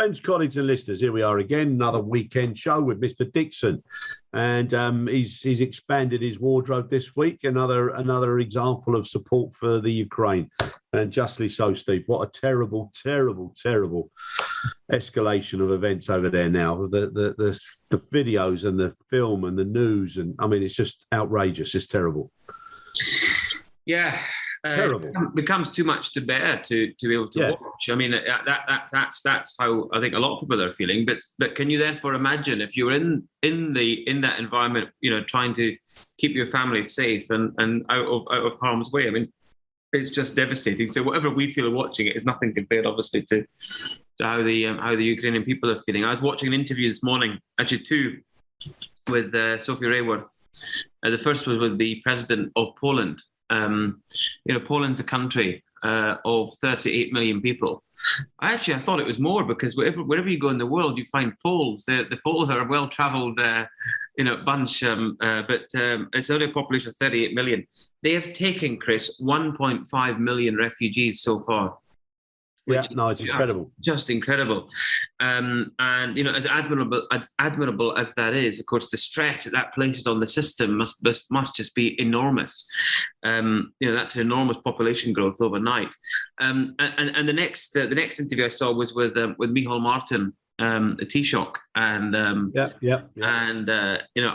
Friends, colleagues and listeners, here we are again, another weekend show with Mr. Dixon. And he's expanded his wardrobe this week, another example of support for the Ukraine. And justly so, Steve. What a terrible, terrible, terrible escalation of events over there now. The videos and the film and the news, and I mean, it's just outrageous. It's terrible. Yeah. Terrible. It becomes too much to bear to be able to watch. I mean, that's how I think a lot of people are feeling. But can you therefore imagine if you were in that environment, trying to keep your family safe and out of harm's way? I mean, it's just devastating. So whatever we feel watching it is nothing compared, obviously, to how the Ukrainian people are feeling. I was watching an interview this morning, actually two, with Sophie Rayworth. The first was with the president of Poland. Poland's a country of 38 million people. I thought it was more because wherever you go in the world, you find Poles. The Poles are a well-travelled, bunch, but it's only a population of 38 million. They have taken, Chris, 1.5 million refugees so far. Yeah, no, it's incredible. Just incredible. And, as admirable as that is, of course, the stress that places on the system must just be enormous. That's an enormous population growth overnight. And the next interview I saw was with Michal Martin, the Taoiseach, and and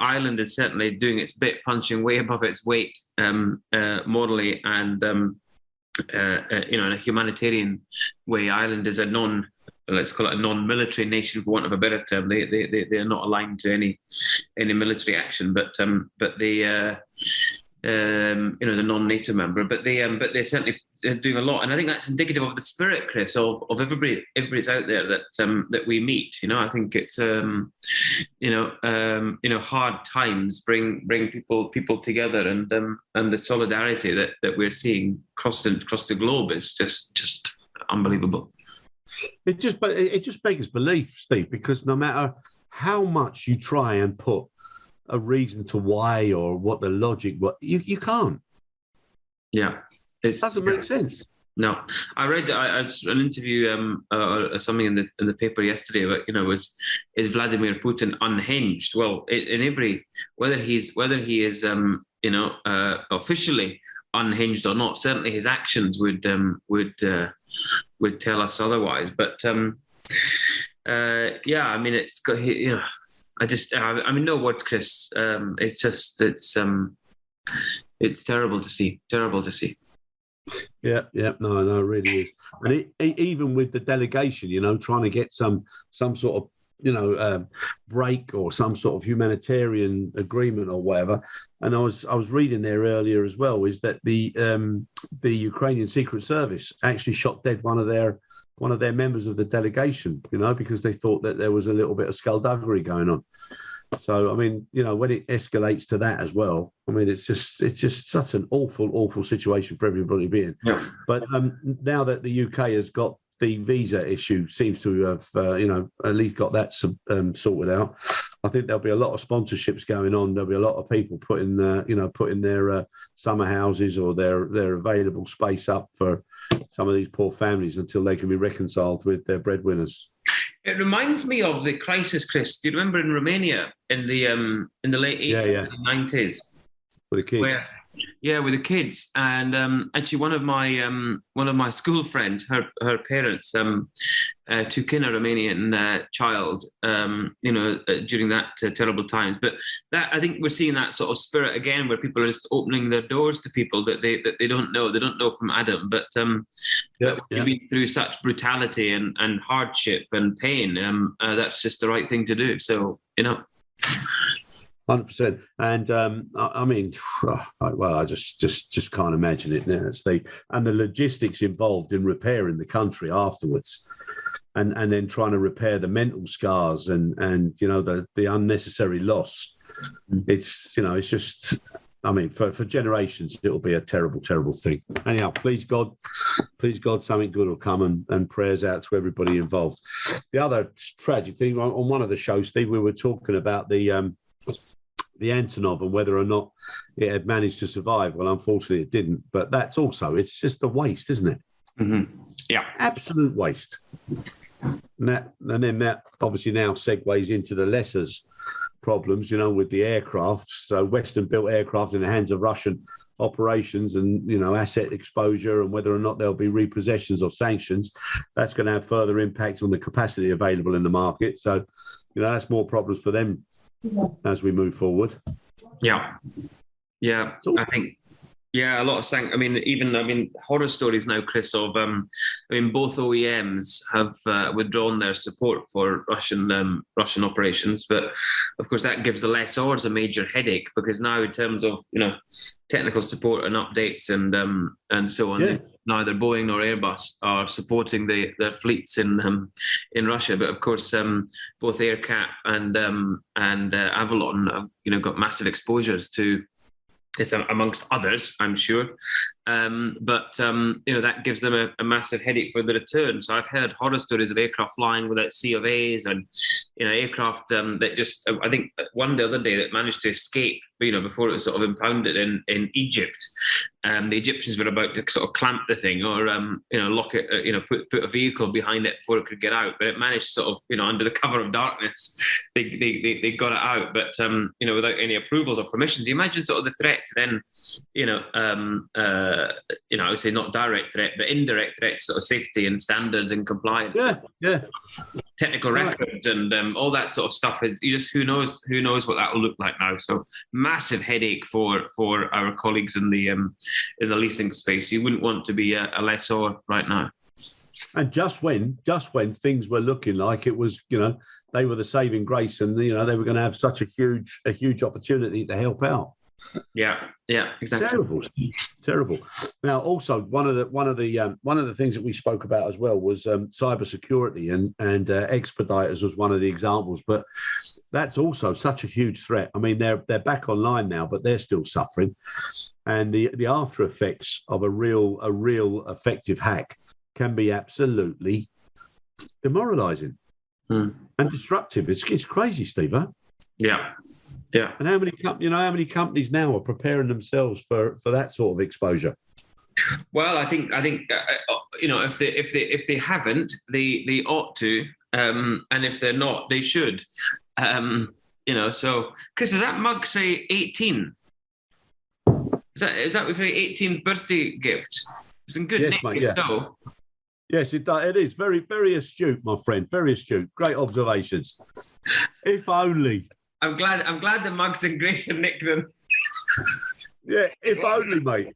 Ireland is certainly doing its bit, punching way above its weight morally and. In a humanitarian way. Ireland is let's call it a non-military nation, for want of a better term. They are not aligned to any military action, but they the non-NATO member, but they're certainly doing a lot, and I think that's indicative of the spirit, Chris, of everybody's out there that we meet. I think it's hard times bring people together, and the solidarity that we're seeing across the globe is just unbelievable. It just beggars belief, Steve, because no matter how much you try and put a reason to why or what the logic, you can't. Yeah, it doesn't make sense. No, I read an interview something in the paper yesterday about is Vladimir Putin unhinged? Well, in every whether he is officially unhinged or not, certainly his actions would tell us otherwise. But I mean, it's got no word, Chris. It's terrible to see. Terrible to see. Yeah, no, it really is. And even with the delegation, trying to get some sort of, break or some sort of humanitarian agreement or whatever. And I was reading there earlier as well, is that the Ukrainian Secret Service actually shot dead one of their members of the delegation, because they thought that there was a little bit of skullduggery going on. So, I mean, when it escalates to that as well, I mean, it's just such an awful situation for everybody being. Yeah. But now that the UK has got the visa issue, seems to have, at least got that sorted out, I think there'll be a lot of sponsorships going on. There'll be a lot of people putting their summer houses or their available space up for some of these poor families until they can be reconciled with their breadwinners. It reminds me of the crisis, Chris. Do you remember in Romania in the late 80s and 90s? With the kids. With the kids. And actually one of my school friends, her parents took in a Romanian child, during that terrible times. But that, I think we're seeing that sort of spirit again, where people are just opening their doors to people that they don't know from Adam. But we've been through such brutality and hardship and pain. That's just the right thing to do. So, 100%. And I mean, I just can't imagine it now. And the logistics involved in repairing the country afterwards, and then trying to repair the mental scars and the unnecessary loss. It's just, I mean, for generations it'll be a terrible thing. Anyhow, please God, something good will come, and prayers out to everybody involved. The other tragic thing on one of the shows, Steve, we were talking about the Antonov and whether or not it had managed to survive. Well, unfortunately it didn't, but it's just a waste, isn't it? Mm-hmm. Yeah. Absolute waste. then that obviously now segues into the lessers problems, with the aircraft. So Western-built aircraft in the hands of Russian operations and, asset exposure, and whether or not there'll be repossessions or sanctions, that's going to have further impact on the capacity available in the market. So, that's more problems for them as we move forward. Yeah. I think. Yeah, a lot of horror stories now, Chris, of both OEMs have withdrawn their support for Russian operations, but of course that gives the lessors a major headache, because now in terms of technical support and updates and so on, neither Boeing nor Airbus are supporting their fleets in Russia. But of course, both AerCap and Avalon have got massive exposures to. It's amongst others, I'm sure. But that gives them a massive headache for the return. So I've heard horror stories of aircraft flying without C of A's, and aircraft that just, I think one the other day that managed to escape, before it was sort of impounded in Egypt. The Egyptians were about to sort of clamp the thing or lock it, put a vehicle behind it before it could get out. But it managed sort of, under the cover of darkness, they got it out. But without any approvals or permissions. You imagine sort of the threat to then, I would say not direct threat, but indirect threat, sort of safety and standards and compliance. Yeah. Technical records and all that sort of stuff. Who knows what that will look like now. So massive headache for our colleagues in the leasing space. You wouldn't want to be a lessor right now. And just when things were looking like it was, they were the saving grace, and they were going to have such a huge opportunity to help out. Yeah, exactly. Terrible. Now, also one of the things that we spoke about as well was cybersecurity, and expediters was one of the examples. But that's also such a huge threat. I mean, they're back online now, but they're still suffering, and the after effects of a real effective hack can be absolutely demoralizing and destructive. It's crazy, Steve. Huh? Yeah. And how many companies now are preparing themselves for that sort of exposure? Well, I think if they haven't, they ought to, and if they're not, they should. So Chris, does that mug say 18? Is that with your 18th birthday gift? It's in good nick. Mate, yeah. So. Yes, it does. It is very, very astute, my friend. Very astute. Great observations. If only. I'm glad the mug's in greater nick than. Yeah, if only, mate.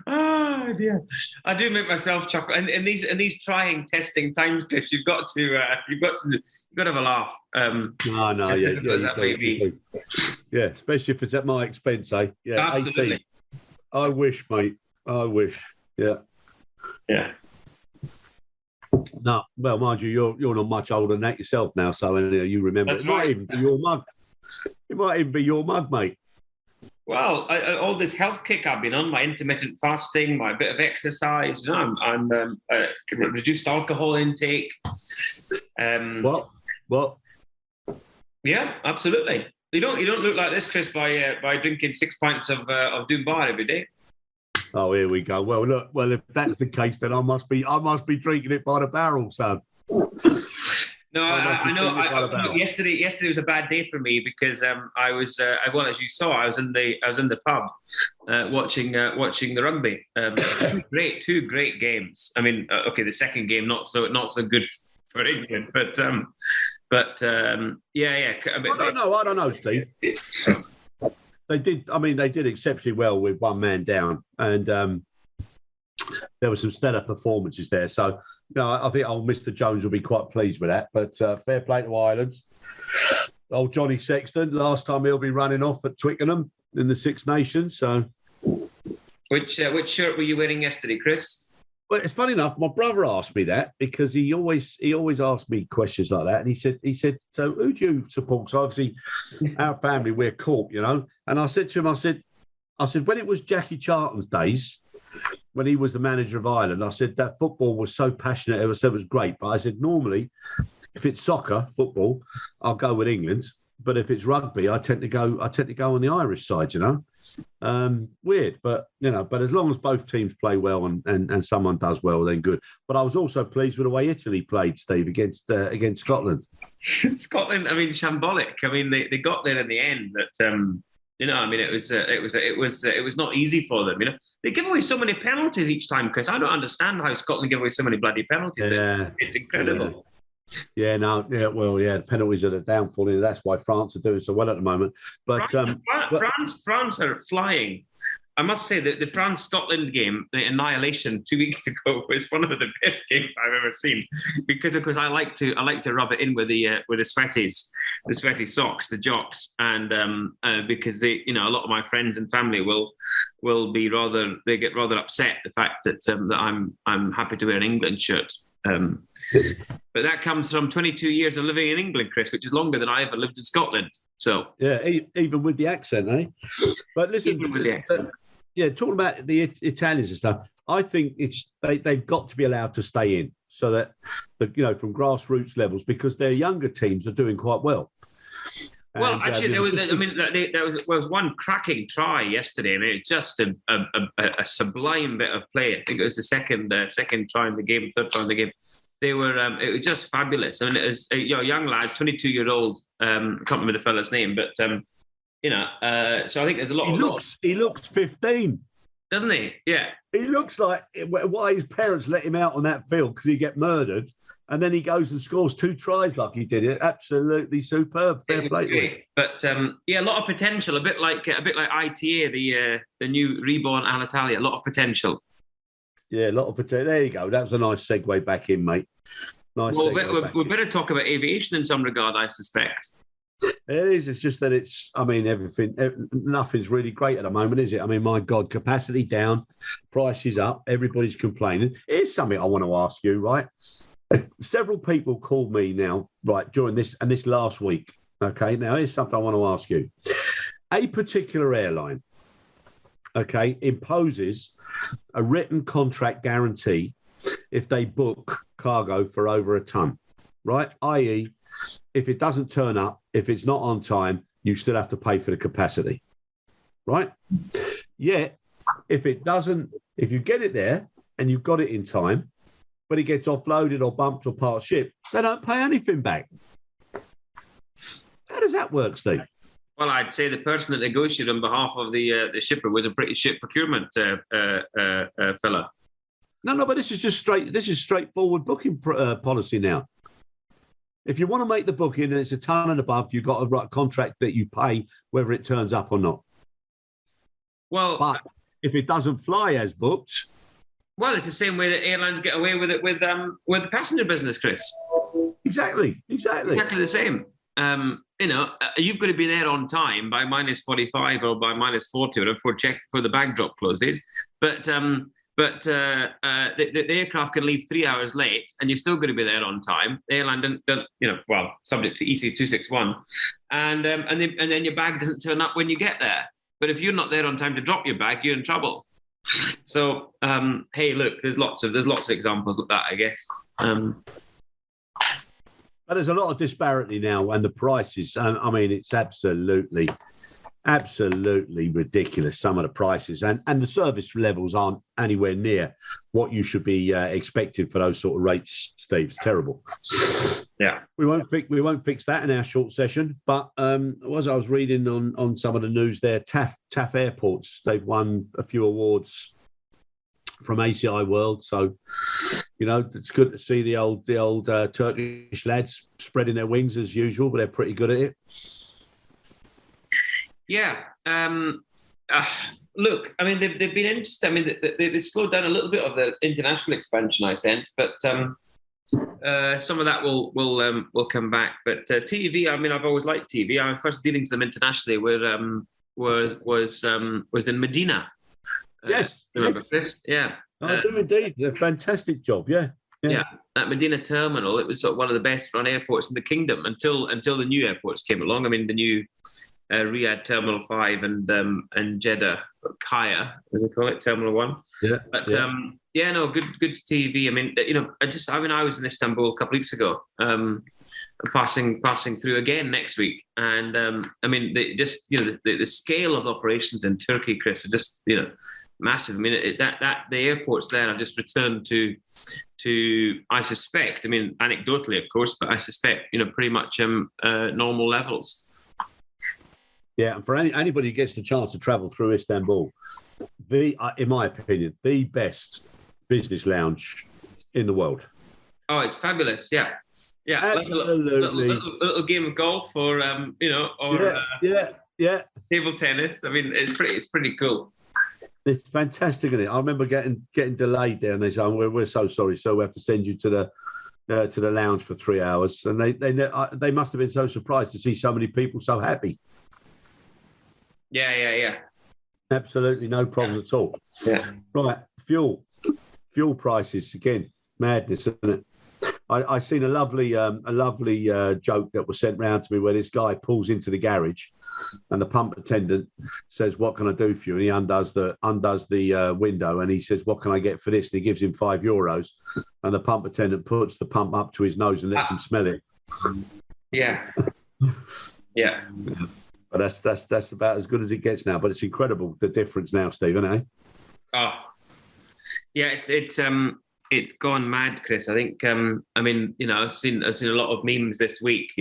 Oh dear, I do make myself chuckle. And in these trying testing times, Chris, you've got to have a laugh. No, yeah, yeah, especially if it's at my expense, eh? Yeah, absolutely. 18. I wish, mate. I wish. Yeah. Yeah. No, well, mind you, you're not much older than that yourself now, so you remember. That's might even be your mug. It might even be your mug, mate. Well, all this health kick I've been on, my intermittent fasting, my bit of exercise, I'm reduced alcohol intake. What? Yeah, absolutely. You don't look like this, Chris, by drinking 6 pints of Doom Bar every day. Oh, here we go. Well, look. Well, if that's the case, then I must be drinking it by the barrel, son. No, I know. Yesterday was a bad day for me because I was, as you saw, I was in the pub watching the rugby. Two great games. I mean, okay, the second game not so good for England, but yeah. I don't know, Steve. They did exceptionally well with one man down, and there were some stellar performances there. So, I think old Mr. Jones will be quite pleased with that. But fair play to Ireland. Old Johnny Sexton, last time he'll be running off at Twickenham in the Six Nations. So, which shirt were you wearing yesterday, Chris? Well, it's funny enough. My brother asked me that because he always asked me questions like that, and he said, so who do you support? So obviously, our family we're Cork, and I said to him, I said, when it was Jackie Charlton's days, when he was the manager of Ireland, I said that football was so passionate, it was great. But I said normally, if it's football, I'll go with England. but if it's rugby, I tend to go on the Irish side, you know. Weird, but but as long as both teams play well and someone does well, then good. But I was also pleased with the way Italy played, Steve, against Scotland. Scotland, I mean, shambolic. I mean, they got there in the end, but I mean, it was not easy for them. They give away so many penalties each time, Chris. I don't understand how Scotland give away so many bloody penalties. Yeah, it's incredible. The penalties are the downfall, and that's why France are doing so well at the moment. But France are flying. I must say that the France-Scotland game, the annihilation 2 weeks ago, was one of the best games I've ever seen. Because of course I like to rub it in with the sweaties, the sweaty socks, the jocks, and because they, a lot of my friends and family will get rather upset the fact that I'm happy to wear an England shirt. But that comes from 22 years of living in England, Chris, which is longer than I ever lived in Scotland. So yeah, even with the accent, eh? But listen, even with the accent. Talking about the Italians and stuff, I think they've got to be allowed to stay in, so that from grassroots levels, because their younger teams are doing quite well. Well, actually, there was one cracking try yesterday. I mean, just a sublime bit of play. I think it was the second try in the game, third try in the game. They were it was just fabulous. I mean, it was a young lad, 22-year-old. I can't remember the fella's name, but so I think there's a lot. He looks 15, doesn't he? Yeah, he looks like why his parents let him out on that field because he get murdered. And then he goes and scores 2 tries like he did it. Absolutely superb. Fair play to him. But a lot of potential. A bit like ITA, the new reborn Alitalia. A lot of potential. Yeah, a lot of potential. There you go. That was a nice segue back in, mate. Nice. Well, we better talk about aviation in some regard, I suspect. It is. It's just that nothing's really great at the moment, is it? I mean, my God, capacity down, prices up, everybody's complaining. Here's something I want to ask you, right? Several people called me now, right, during this last week. Okay, now here's something I want to ask you. A particular airline, okay, imposes a written contract guarantee if they book cargo for over a ton, right? I.e., if it doesn't turn up, if it's not on time, you still have to pay for the capacity, right? Yet, if you get it there and you've got it in time, but it gets offloaded or bumped or part ship, they don't pay anything back. How does that work, Steve? Well, I'd say the person that negotiated on behalf of the shipper was a British ship procurement fella. No, but this is straightforward booking policy now. If you want to make the booking and it's a ton and above, you've got a right contract that you pay whether it turns up or not. Well, but if it doesn't fly as booked, well, it's the same way that airlines get away with it with the passenger business, Chris. Exactly the same. You've got to be there on time by -45 or by -40 or before the bag drop closes. But the aircraft can leave 3 hours late, and you're still going to be there on time. The airline don't subject to EC 261, and then your bag doesn't turn up when you get there. But if you're not there on time to drop your bag, you're in trouble. So, hey, look, there's lots of examples of that, I guess. But there's a lot of disparity now, and the prices. I mean, it's absolutely ridiculous. Some of the prices and the service levels aren't anywhere near what you should be expecting for those sort of rates. Steve, it's terrible. Yeah, we won't fix that in our short session. But as I was reading on some of the news there, TAV Airports, they've won a few awards from ACI World. So, it's good to see the old Turkish lads spreading their wings as usual, but they're pretty good at it. Yeah. Look, I mean, they've been interested. I mean, they slowed down a little bit of the international expansion, I sense, but some of that will come back. But TV, I mean, I've always liked TV. Our first dealings with them internationally was in Medina. Yes. Remember, Chris? Yeah. I do indeed. A fantastic job. Yeah. At Medina Terminal, it was sort of one of the best run airports in the kingdom until the new airports came along. I mean, the new Riyadh Terminal 5 and Jeddah Kaya, as they call it, Terminal 1. Yeah. But good TV. I mean, I was in Istanbul a couple of weeks ago, passing through again next week. And I mean, the scale of operations in Turkey, Chris, are just massive. I mean, that the airports there have just returned to I suspect. I mean, anecdotally, of course, but I suspect pretty much normal levels. Yeah, and for anybody who gets the chance to travel through Istanbul, in my opinion, the best business lounge in the world. Oh, it's fabulous! Yeah, absolutely. Like a little game of golf, or table tennis. I mean, it's pretty cool. It's fantastic, isn't it? I remember getting delayed there, and they said, "We're so sorry, so we have to send you to the lounge for 3 hours." And they must have been so surprised to see so many people so happy. Yeah. Absolutely no problems at all. Yeah. Right, fuel prices again, madness, isn't it? I seen a lovely joke that was sent round to me where this guy pulls into the garage, and the pump attendant says, "What can I do for you?" And he undoes the window, and he says, "What can I get for this?" And he gives him €5, and the pump attendant puts the pump up to his nose and lets him smell it. Yeah. But that's about as good as it gets now. But it's incredible the difference now, Stephen, eh? Oh, yeah. It's gone mad, Chris. I think. I mean, I've seen a lot of memes this week.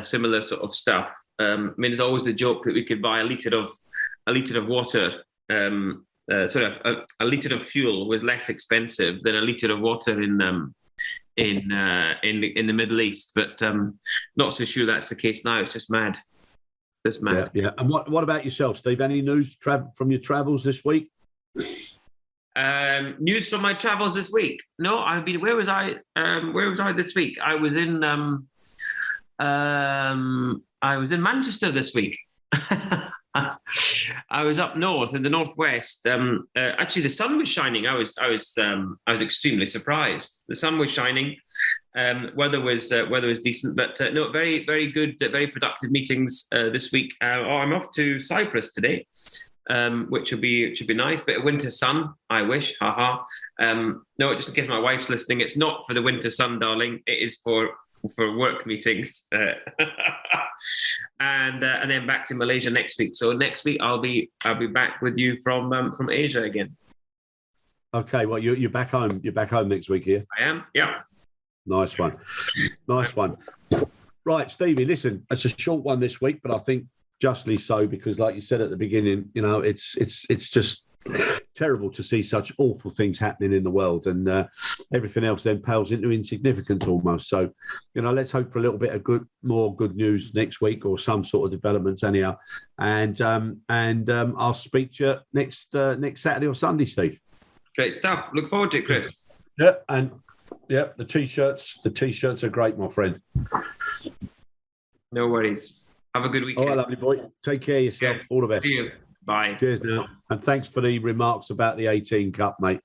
Similar sort of stuff. I mean, there's always the joke that we could buy a liter of water. A liter of fuel was less expensive than a liter of water in the Middle East. But not so sure that's the case now. It's just mad. It's mad. Yeah. And what about yourself, Steve? Any news from your travels this week? News from my travels this week? No, I've been. Where was I? This week? I was in Manchester this week. I was up north in the northwest. Actually, the sun was shining. I was extremely surprised. The sun was shining. Weather was decent, but no, very, very good, very productive meetings this week. I'm off to Cyprus today, which should be nice. Bit of winter sun, I wish. Haha. No, just in case my wife's listening, it's not for the winter sun, darling. It is for work meetings, and then back to Malaysia next week. So next week I'll be back with you from Asia again. Okay, well you're back home. You're back home next week here. I am. Yeah. Nice one. Right, Stevie. Listen, it's a short one this week, but I think justly so because, like you said at the beginning, it's just terrible to see such awful things happening in the world, and everything else then pales into insignificance almost. So, let's hope for a little bit of more good news next week or some sort of developments anyhow. And I'll speak to you next Saturday or Sunday, Steve. Great stuff. Look forward to it, Chris. Yeah, and the t-shirts are great, my friend. No worries. Have a good weekend. All right, lovely boy. Take care of yourself. All the best. See you. Bye. Cheers now. And thanks for the remarks about the 18 Cup, mate.